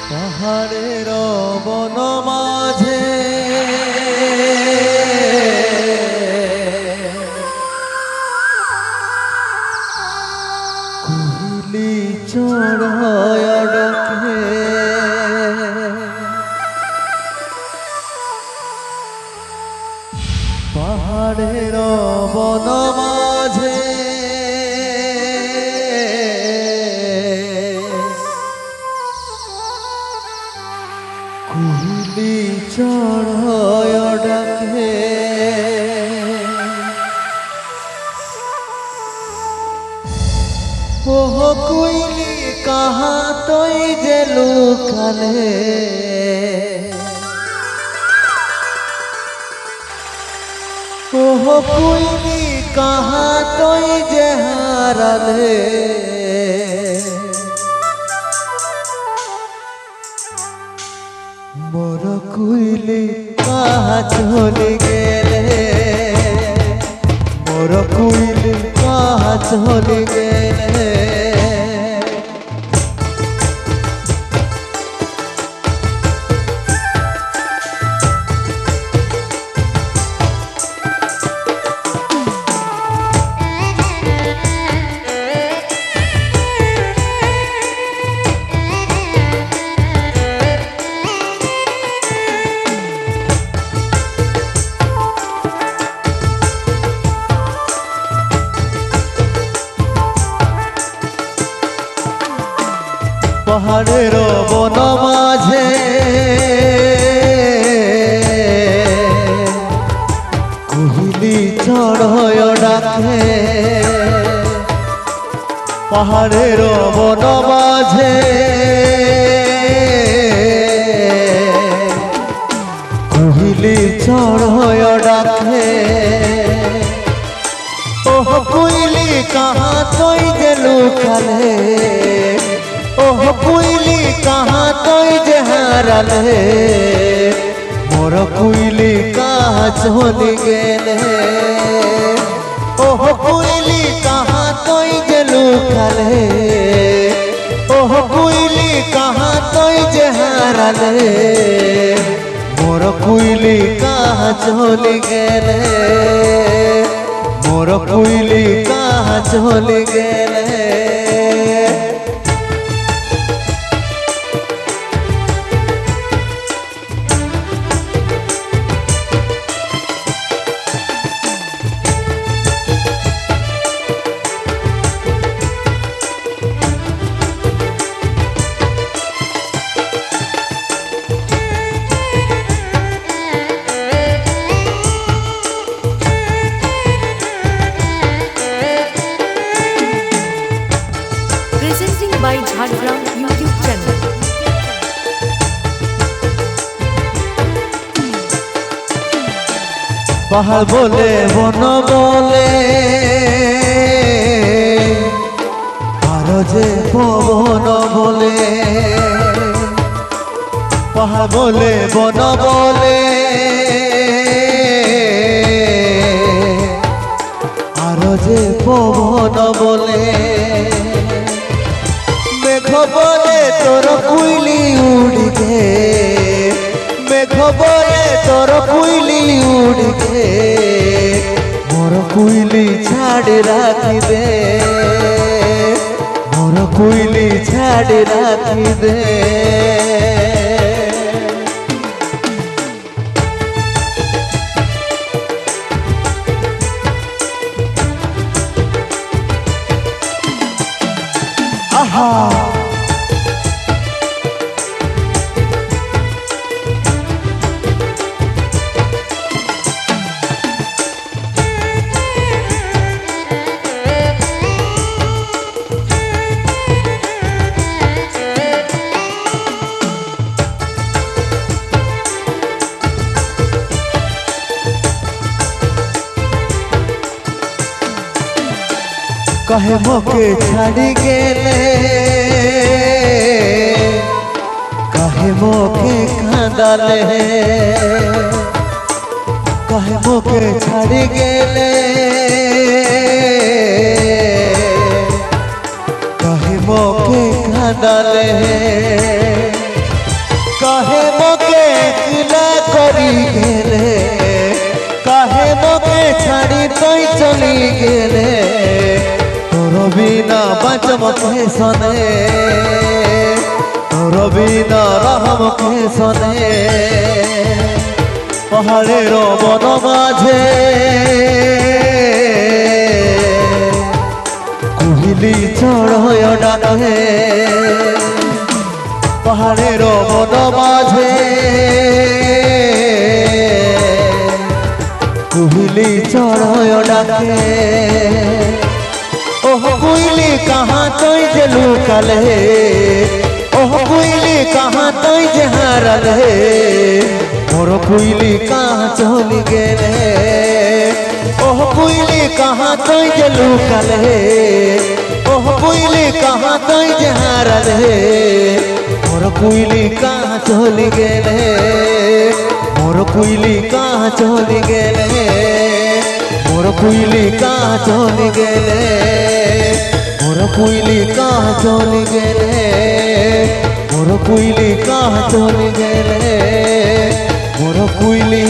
পাহাড়ের বন মাঝে কুইলি চড়ায় ডাকে পাহাড়ের বন মাঝে কুইলি চড়ায় ডাকে ওহ কুইলি কাহা তুই যে লুকালে ওহ কুইলি কাহা তুই যে হারালে মোর কুইলি কাহা চলে গেলে মোর কুইলি কাহা চলে গেলে পাহাড়ের বন মাঝে কুইলি চড়ায় ডাকে পাহাড়ের বন মাঝে কুইলি চড়ায় ডাকে ওহ কুইলি কাহা তুই যে লুকালে ওহ কুইলি কাহা তুই যে হারালে মোর কুইলি কাহা চলে গেলে ওহ কুইলি কাহা তুই যে লুকালে ওহ কুইলি কাহা তুই যে হারালে মোর কুইলি কাহা চলে গেলে মোর কুইলি কাহা চলে গেলে Presenting by Jhargram YouTube channel. পাহাড় বলে বন বলে আর যে পবন বলে পাহাড় বলে বন বলে আর যে পবন বলে মেঘ বলে তোর কুইলি উড়িবে মেঘ বলে তোর কুইলি উড়িবে মোর কুইলি ছাড়ে রাখিবে মোর কুইলি ছাড়ে রাখিবে আহা कहे मोके छाड़ी गेले कहे मोके कांदाले कहे मोके छाड़ी गेले कहे मोके कांदाले চমকে শোনে রবিনা রহমকে শোনে পাহাড়ের বন মাঝে কুহিলি চড়য় ডাকে পাহাড়ের বন মাঝে কুহিলি চড়য় ডাকে ओह कुइली कहाँ तोय जे लुकाले ओह कुइली कहाँ तोय जे हारले मोर कुइली कहाँ चली गेले ओह कुइली कहाँ तोय जे लुकाले ओह कुइली कहाँ तोय जे हारले मोर कुइली कहाँ चली गेले मोर कुइली कहाँ चली गेले मोर कुइली कहाँ चली गेले मोर कुइली कहाँ चली गेले मोर कुइली कहाँ चली गेले मोर कुइली